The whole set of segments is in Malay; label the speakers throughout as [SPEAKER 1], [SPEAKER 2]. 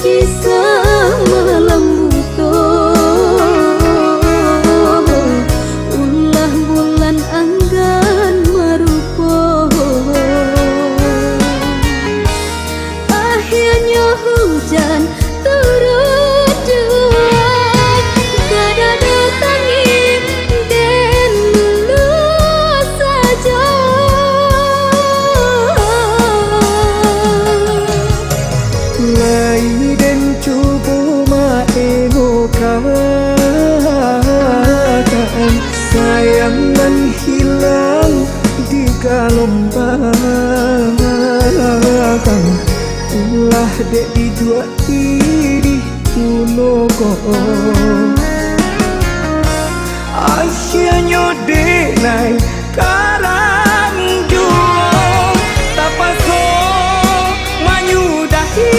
[SPEAKER 1] kisah malam buto, ulah bulan anggan marupo. Akhirnya hujan turut duai, kada datangi dan lulus saja.
[SPEAKER 2] Lai dan cubu maenokan sayangan hilang di gelombang. Ulah dek di dua ini unogo, asyanya dek naik karang juo tapaso manyudahi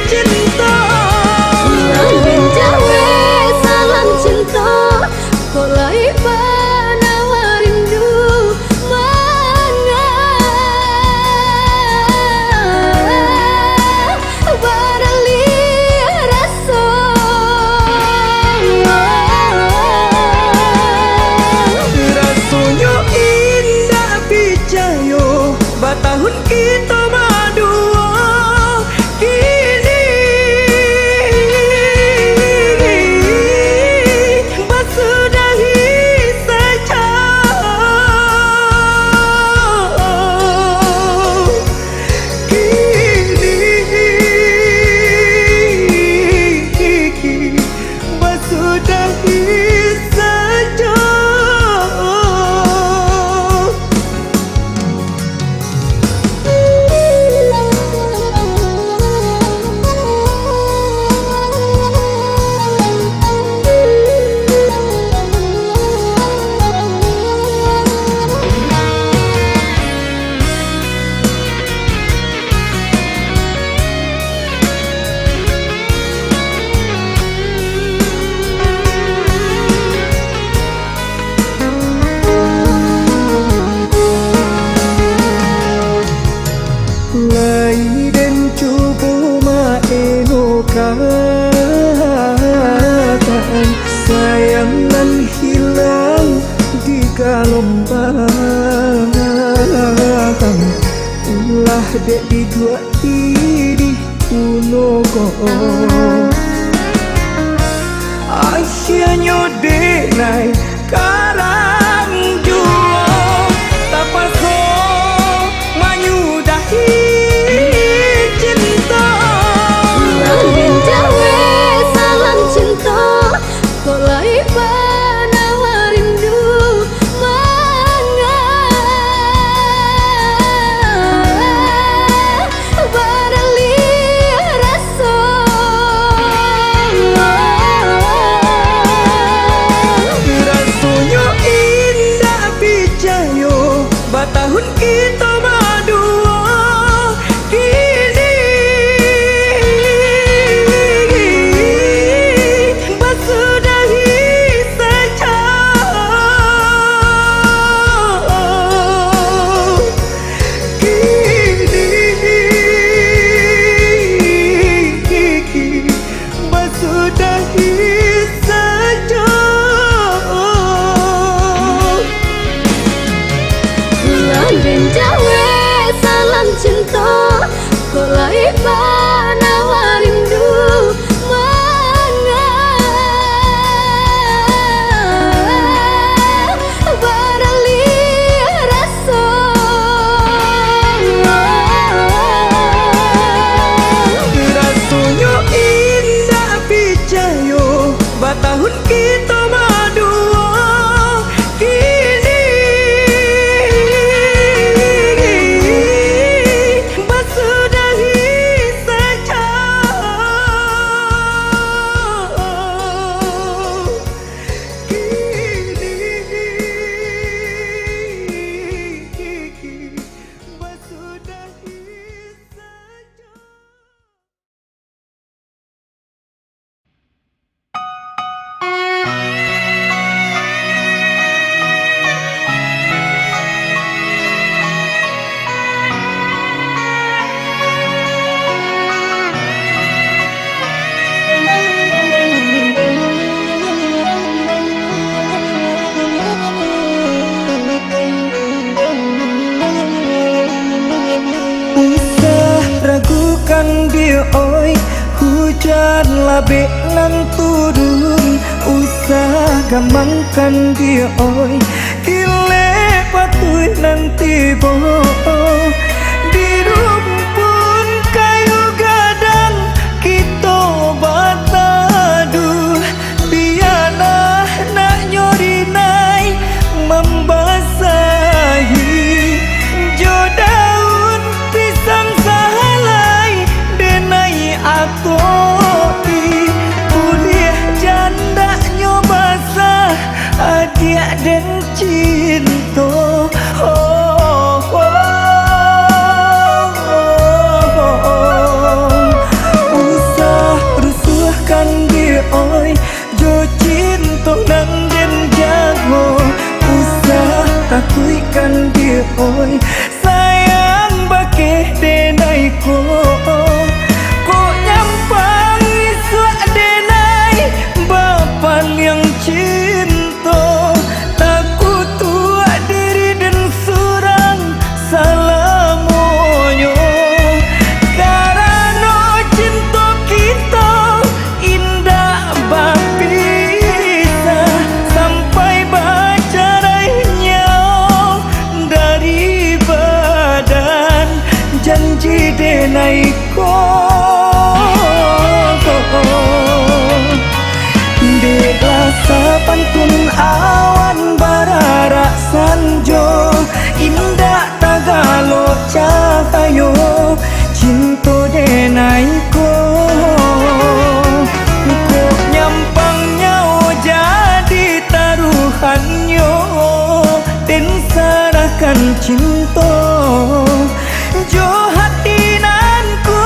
[SPEAKER 2] cinta.
[SPEAKER 1] Lamben jawe salam cinta, kolai panawa rindu mana barali rasa.
[SPEAKER 2] Rasanya indah picayo batahun kita madua kini basudahi saja. Kini basudahi saja. Lai dan cubu maenokan sayangan hilang di gelombang. Ulah dek di dua ini unogo, asyanya dek naik karang juo tapaso manyudahi cinta.
[SPEAKER 1] Lamben jawe salam cinta, kolai panawa rindu mana barali rasa.
[SPEAKER 2] Rasanya indah picayo batahun kita madua kini basudahi saja. Kini basudahi saja.
[SPEAKER 1] Lamben jawe
[SPEAKER 2] hujan labe lan turun, usah gampangkan dia oi, kile patuh nanti boh. Di rumpun kayu gadang kita batadu, biarlah nak nyori naik membasahi jo daun pisang sahalai denai atoi, kuliah janda nyobasa adia dan cinta. Usah rusuhkan dia oi, jo cinta nang den jago, usah takuikan dia oi, sayang bakeh denai ko nyampang iswa denai bapan yang cinta, takut tua diri dan surang salamonyo, karena cinta kita indah bapisa sampai baca rainya dari badan janji denai ko. Dewasa pantun awan barara sanjo, indah tagalo cahayo cinta denai ko. Ko nyampangnya jadi taruhannya dan serahkan cinta jo hati nanku.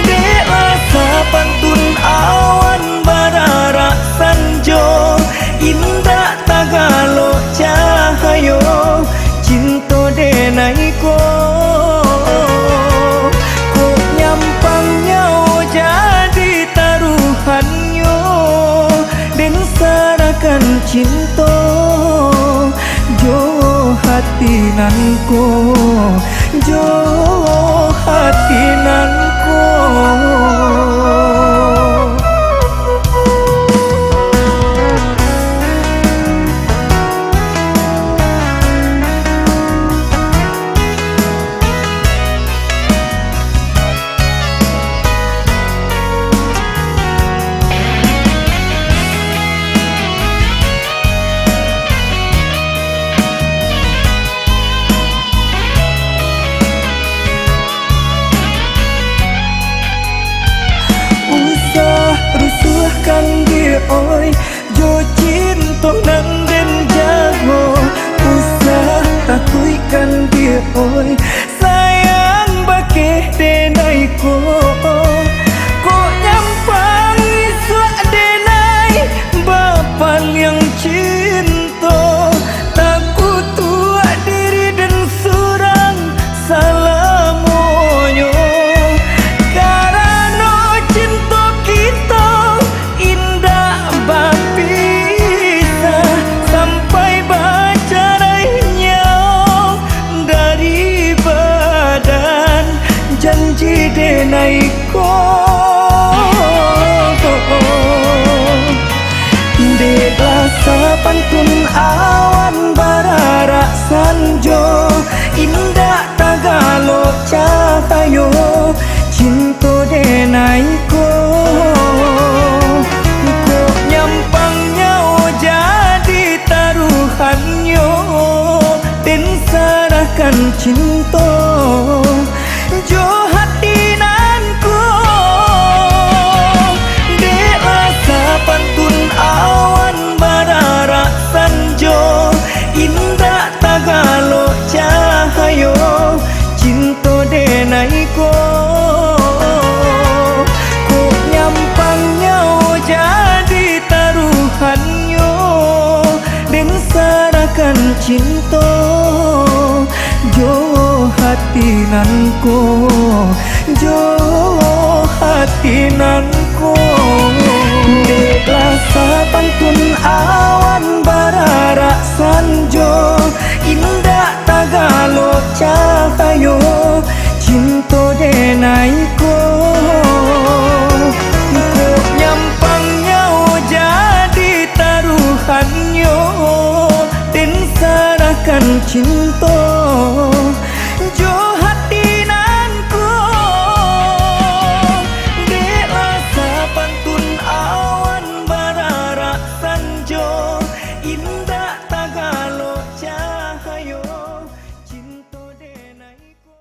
[SPEAKER 2] Dewasa pantun awan barara sanjo, indah tagalo cahayo cinta denai ko. Ko nyampangnya jadi taruhannya dan serahkan cinta jo hati nanku, jo hati nanku. Rusuhkan dia oi, jo cinta nang den jago, usah takuikan dia oi, sayang bakeh denai ko nyampang iswa denai bapan yang cinta, takut tua diri dan surang salamonyo, karena cinta kita indah bapisa sampai baca rainya dari badan janji denai ko. Dewasa pantun awan barara sanjo, indah tagalo cahayo cinta denai ko. Ko nyampangnya jadi taruhannya dan serahkan cinta jo hati nanku. Dewasa pantun awan barara sanjo, indah tagalo cahayo cinta denai ko. Ko nyampangnya jadi taruhannya dan serahkan cinta jo hati nanku, jo hati nanku. Dewasa pantun awan barara sanjo, indah tagalo cahayo cinta denai ko. dengan cinta jo hati nanku dela sapantun awan barara sanjo indah tagalo cahayo cinta denaiko.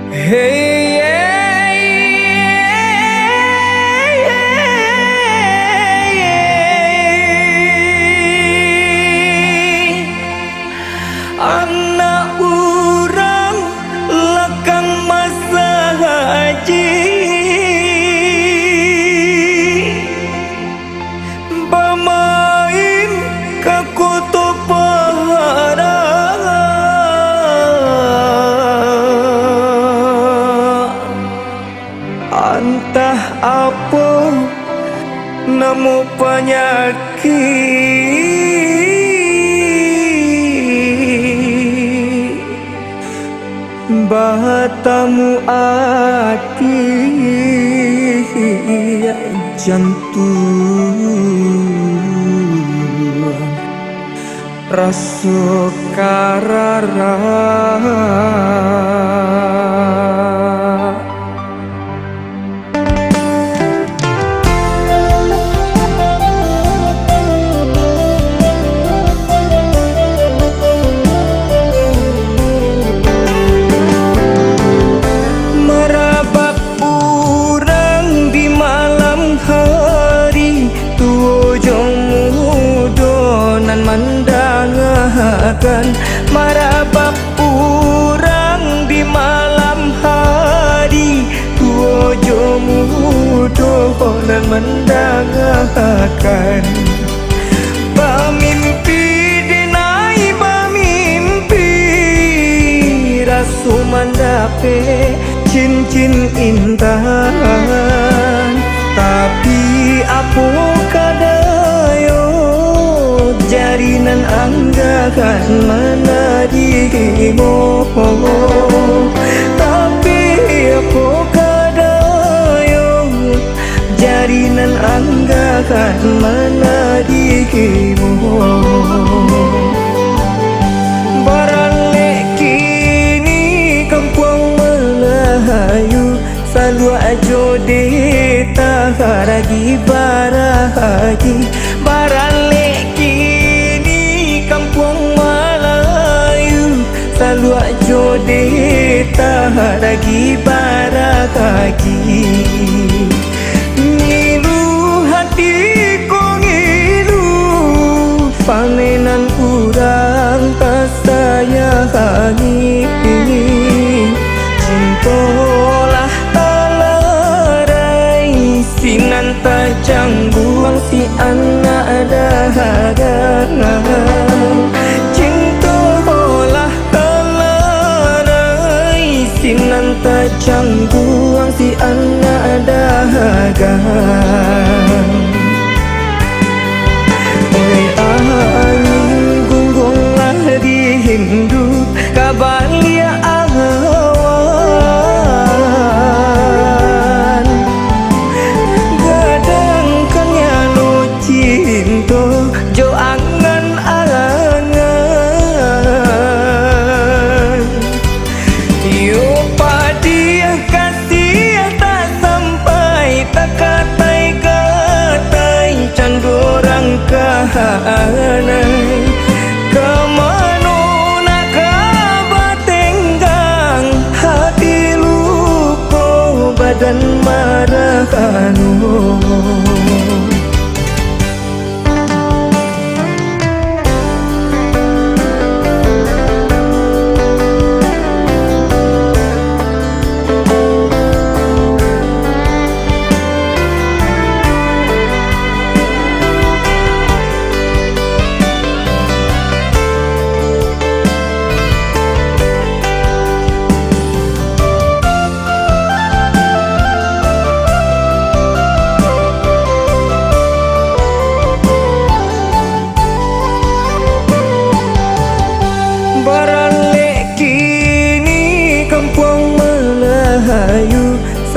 [SPEAKER 2] Hey, anak urang lekang masa haji, bermain ke kutub pahara, entah apa nemu penyakit, batamu hati jantung rasa karara. Marabak urang di malam hari, tuojo mudo dan mendangakan. Pamimpi dinai pamimpi, rasu mandape cincin intan, tapi apa kadayo jarinan anggakan mana dirimu, tapi apa kadayo jarinan anggakan mana dirimu. Barale kini kampung Melayu selalu ajo deta haragi barahagi. Barale selalu ajo deta haragi barakagi. Ngilu hati ko ngilu, panenan kurang kasayangi. Cintolah talarai, sinan tajangguang si anak dahaga. Sinan tajangguang si anak dahaga. Oleh angin gunggunglah di Hindu kabalia awan, gadangkannya lo cinta jo angan-angan. Kahanai kemano nak kabatenggang, hati luko badan marahanu.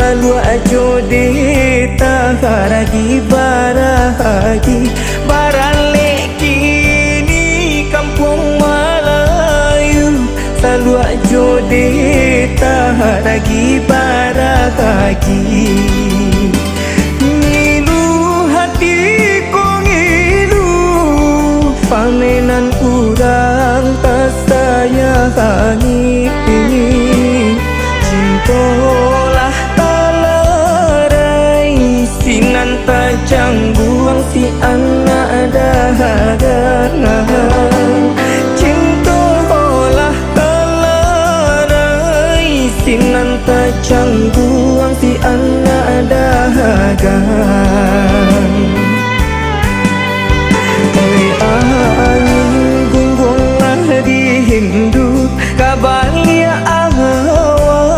[SPEAKER 2] Selalu ajo deta haragi barahagi. Barale kini kampung Melayu, selalu ajo deta haragi barahagi. Ngilu hati ko ngilu, panenan urang kasayangi. tolah talarai sinan tajangguang si anak dahagang cintolah talarai sinan tajangguang si anak dahagang angin gunggunglah di Hindu kabalia awan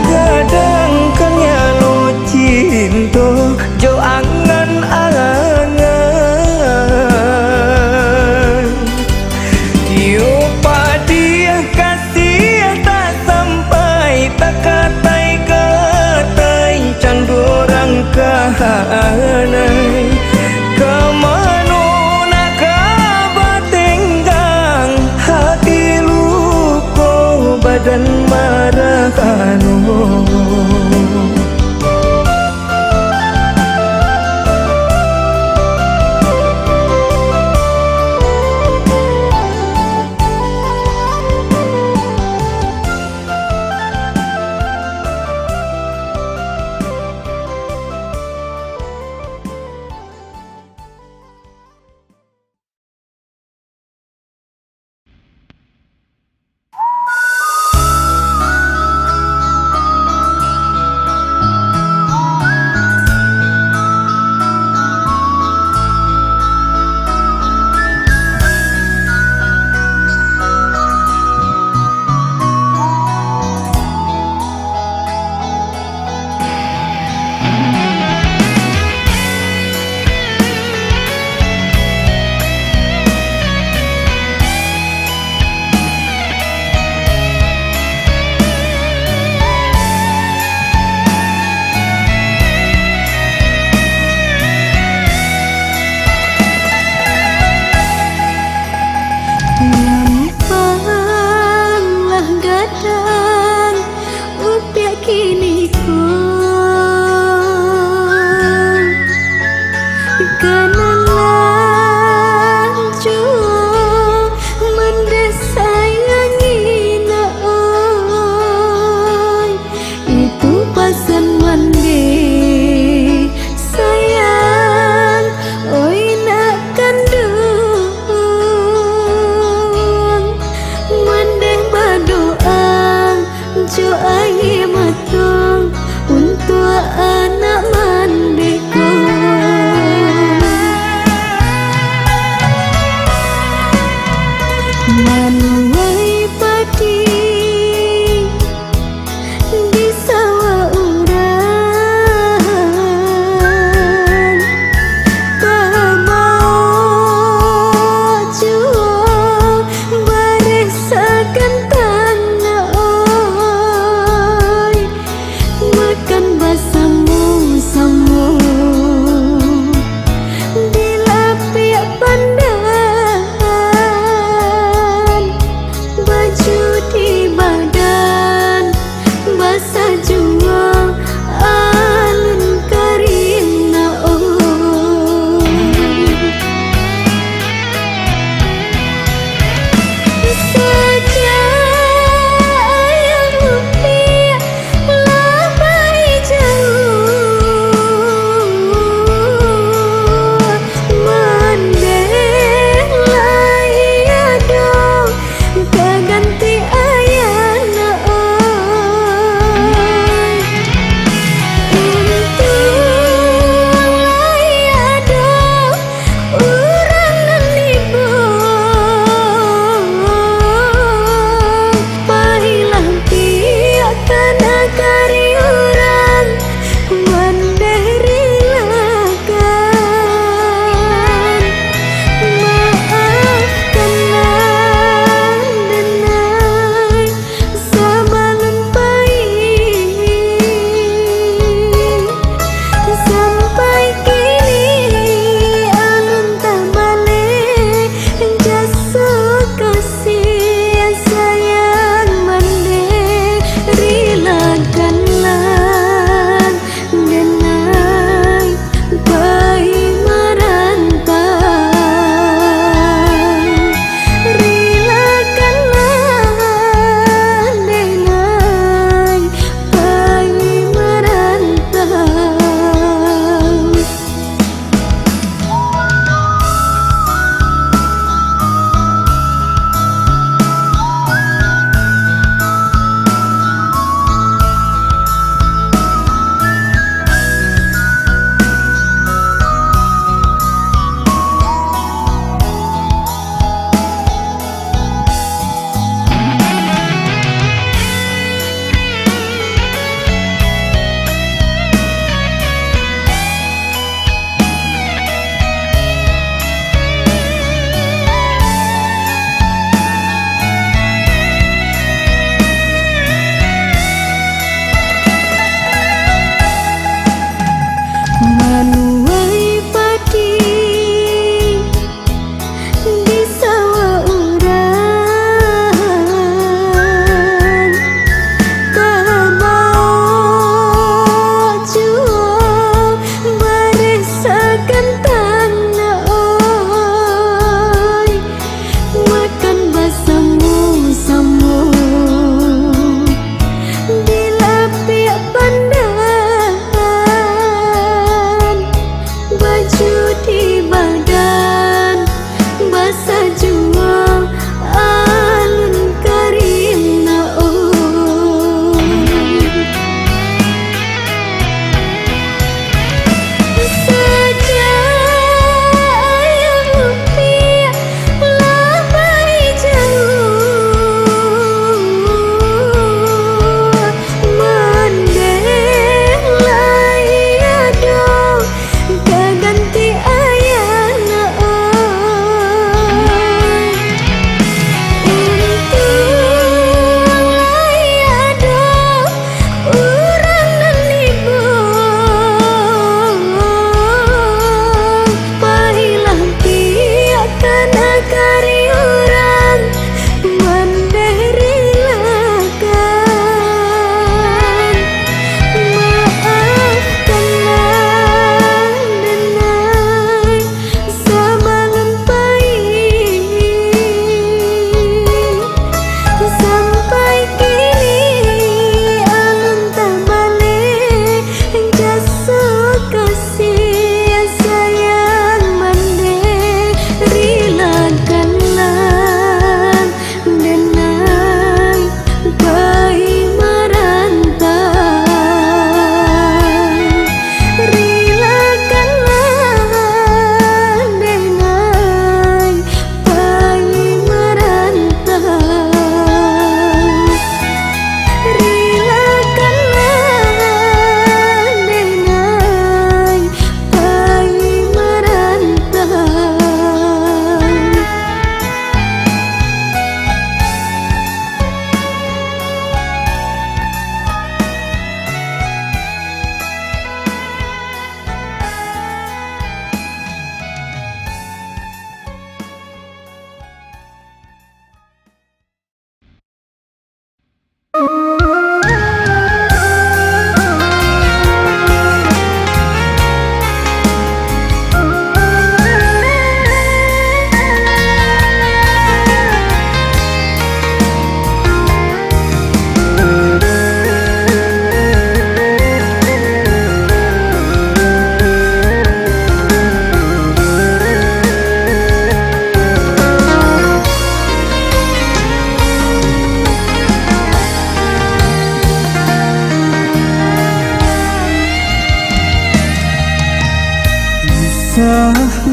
[SPEAKER 2] gadangkannya lo cinto jo angan-angan yo padia kasih tak sampai tak katai candorang kahanai kemano nak kabatenggang hati luko badan marahano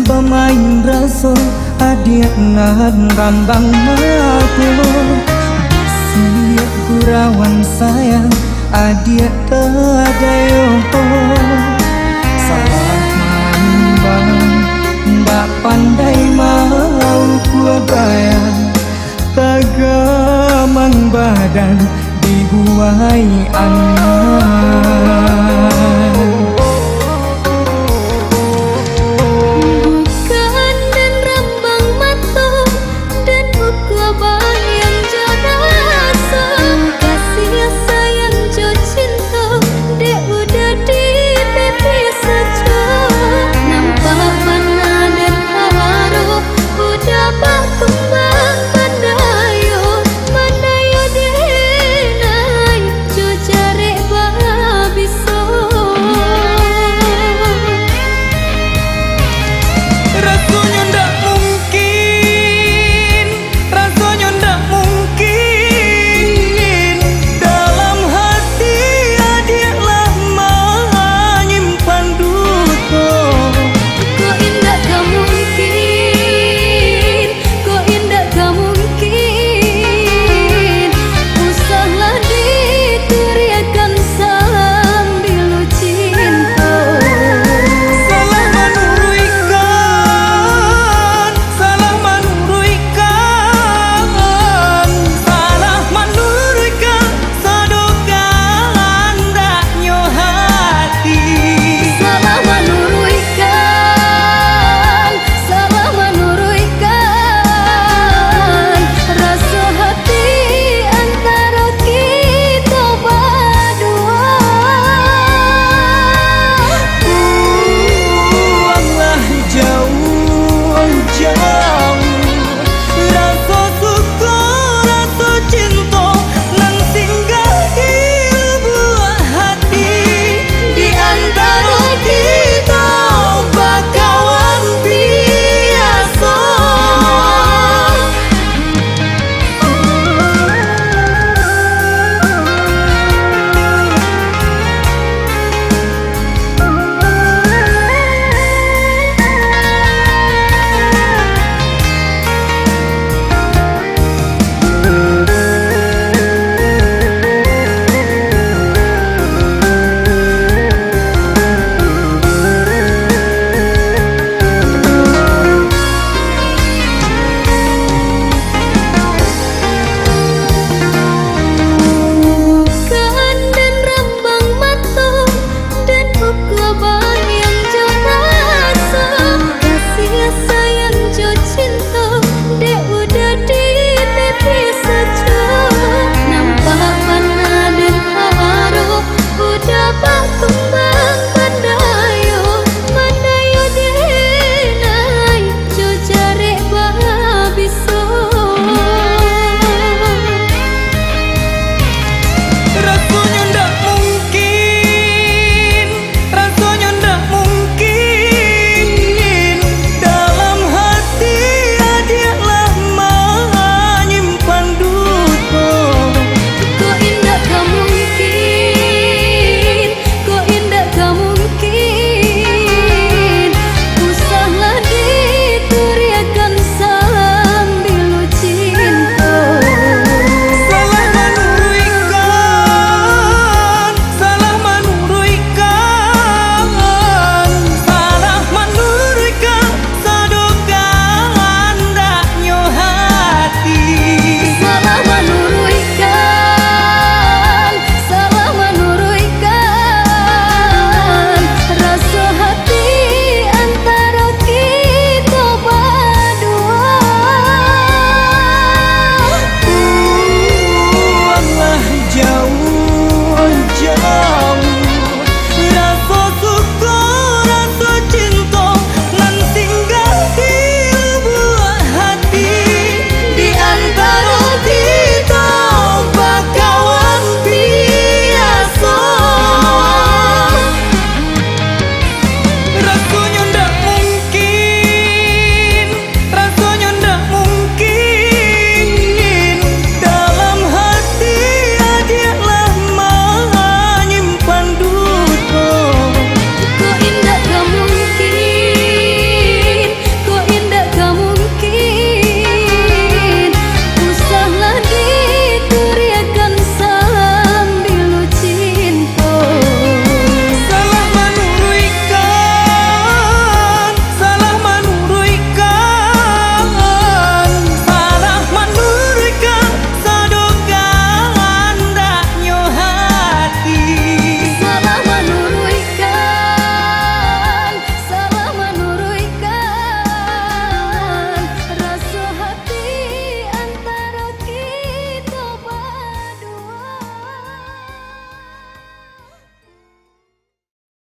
[SPEAKER 2] Bermain rasa adik nan rambang aku. Siap gurauan sayang adik tadayo. Salah mambang ndak pandai mau ku bayar. Tagamang badan dibuai anak.